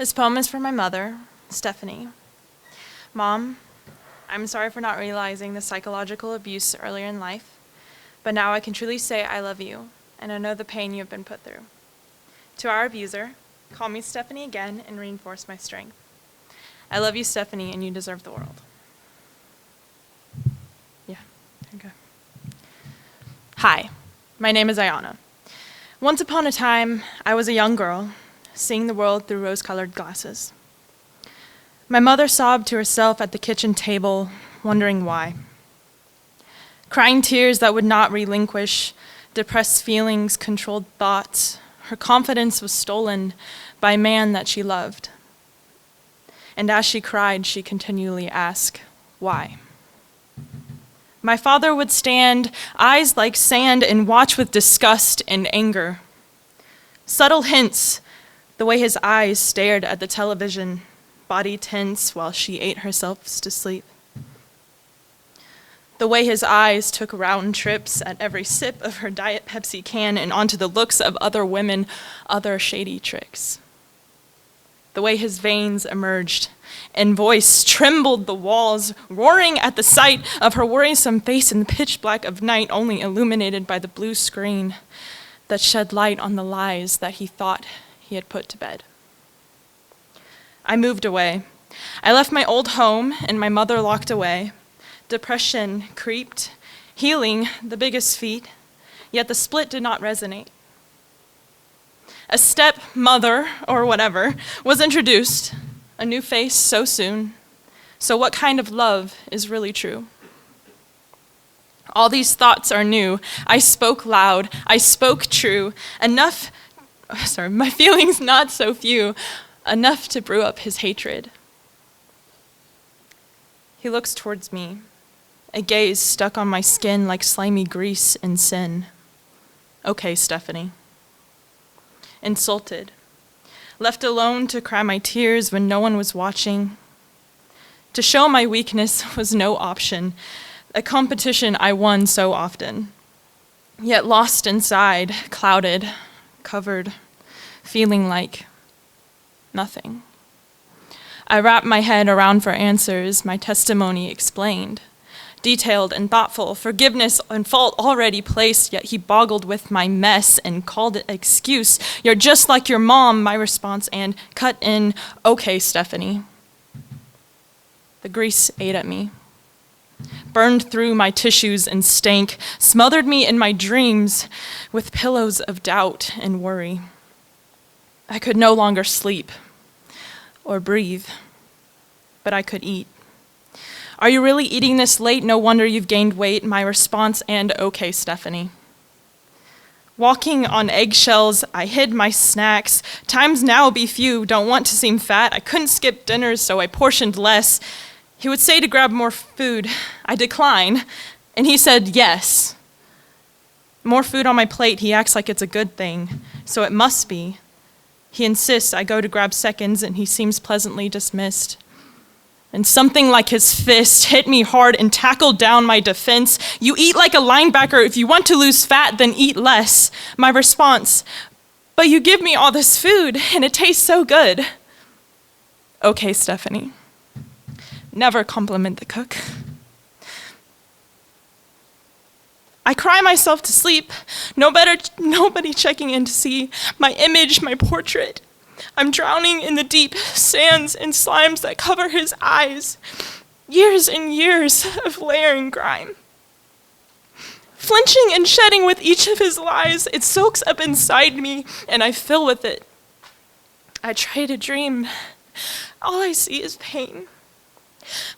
This poem is for my mother, Stephanie. Mom, I'm sorry for not realizing the psychological abuse earlier in life, but now I can truly say I love you, and I know the pain you have been put through. To our abuser, call me Stephanie again and reinforce my strength. I love you, Stephanie, and you deserve the world. Yeah, okay. Hi, my name is Ayiana. Once upon a time, I was a young girl, seeing the world through rose-colored glasses. My mother sobbed to herself at the kitchen table, wondering why. Crying tears that would not relinquish, depressed feelings, controlled thoughts, her confidence was stolen by a man that she loved. And as she cried, she continually asked, why? My father would stand, eyes like sand, and watch with disgust and anger. Subtle hints, the way his eyes stared at the television, body tense while she ate herself to sleep. The way his eyes took round trips at every sip of her Diet Pepsi can and onto the looks of other women, other shady tricks. The way his veins emerged and voice trembled the walls, roaring at the sight of her worrisome face in the pitch black of night, only illuminated by the blue screen that shed light on the lies that he thought he had put to bed. I moved away. I left my old home and my mother locked away. Depression creeped, healing the biggest feat, yet the split did not resonate. A stepmother, or whatever, was introduced, a new face so soon. So what kind of love is really true? All these thoughts are new. I spoke loud, I spoke true, my feelings not so few, enough to brew up his hatred. He looks towards me, a gaze stuck on my skin like slimy grease and sin. Okay, Stephanie. Insulted, left alone to cry my tears when no one was watching. To show my weakness was no option, a competition I won so often. Yet lost inside, clouded, covered, feeling like nothing. I wrapped my head around for answers, my testimony explained. Detailed and thoughtful, forgiveness and fault already placed, yet he boggled with my mess and called it excuse. You're just like your mom, my response, and cut in, okay, Stephanie. The grease ate at me, burned through my tissues and stank, smothered me in my dreams with pillows of doubt and worry. I could no longer sleep or breathe, but I could eat. Are you really eating this late? No wonder you've gained weight. My response, and okay, Stephanie. Walking on eggshells, I hid my snacks. Times now be few, don't want to seem fat. I couldn't skip dinners, so I portioned less. He would say to grab more food. I decline, and he said yes. More food on my plate, he acts like it's a good thing, so it must be. He insists I go to grab seconds, and he seems pleasantly dismissed. And something like his fist hit me hard and tackled down my defense. You eat like a linebacker. If you want to lose fat, then eat less. My response, but you give me all this food and it tastes so good. Okay, Stephanie. Never compliment the cook. I cry myself to sleep. Nobody checking in to see my image, my portrait. I'm drowning in the deep sands and slimes that cover his eyes. Years and years of layering grime. Flinching and shedding with each of his lies, it soaks up inside me and I fill with it. I try to dream. All I see is pain.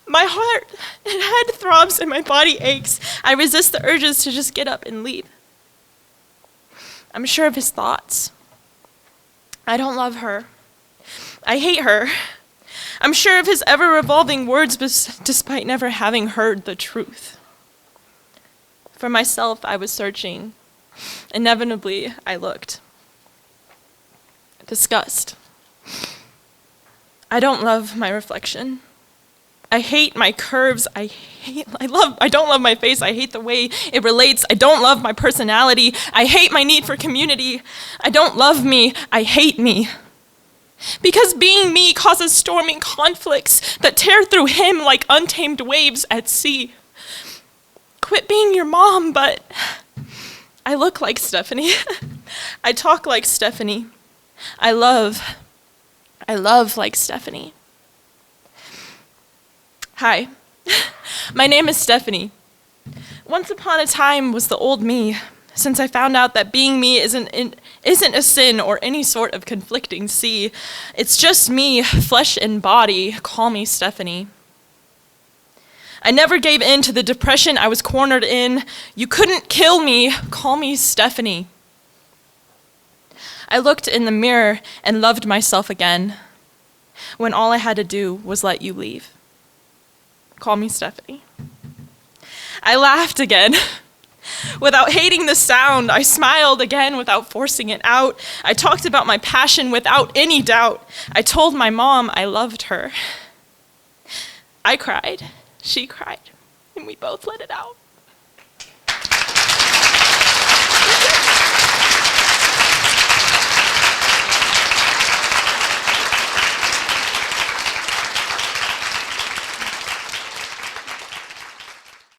My heart and head throbs and my body aches. I resist the urges to just get up and leave. I'm sure of his thoughts. I don't love her. I hate her. I'm sure of his ever-revolving words despite never having heard the truth. For myself, I was searching. Inevitably, I looked. Disgust. I don't love my reflection. I hate my curves. I don't love my face. I hate the way it relates. I don't love my personality. I hate my need for community. I don't love me. I hate me. Because being me causes stormy conflicts that tear through him like untamed waves at sea. Quit being your mom, but I look like Stephanie. I talk like Stephanie. I love like Stephanie. Hi, my name is Stephanie. Once upon a time was the old me, since I found out that being me isn't a sin or any sort of conflicting sea. It's just me, flesh and body. Call me Stephanie. I never gave in to the depression I was cornered in. You couldn't kill me. Call me Stephanie. I looked in the mirror and loved myself again, when all I had to do was let you leave. Call me Stephanie. I laughed again. Without hating the sound, I smiled again without forcing it out. I talked about my passion without any doubt. I told my mom I loved her. I cried, she cried, and we both let it out.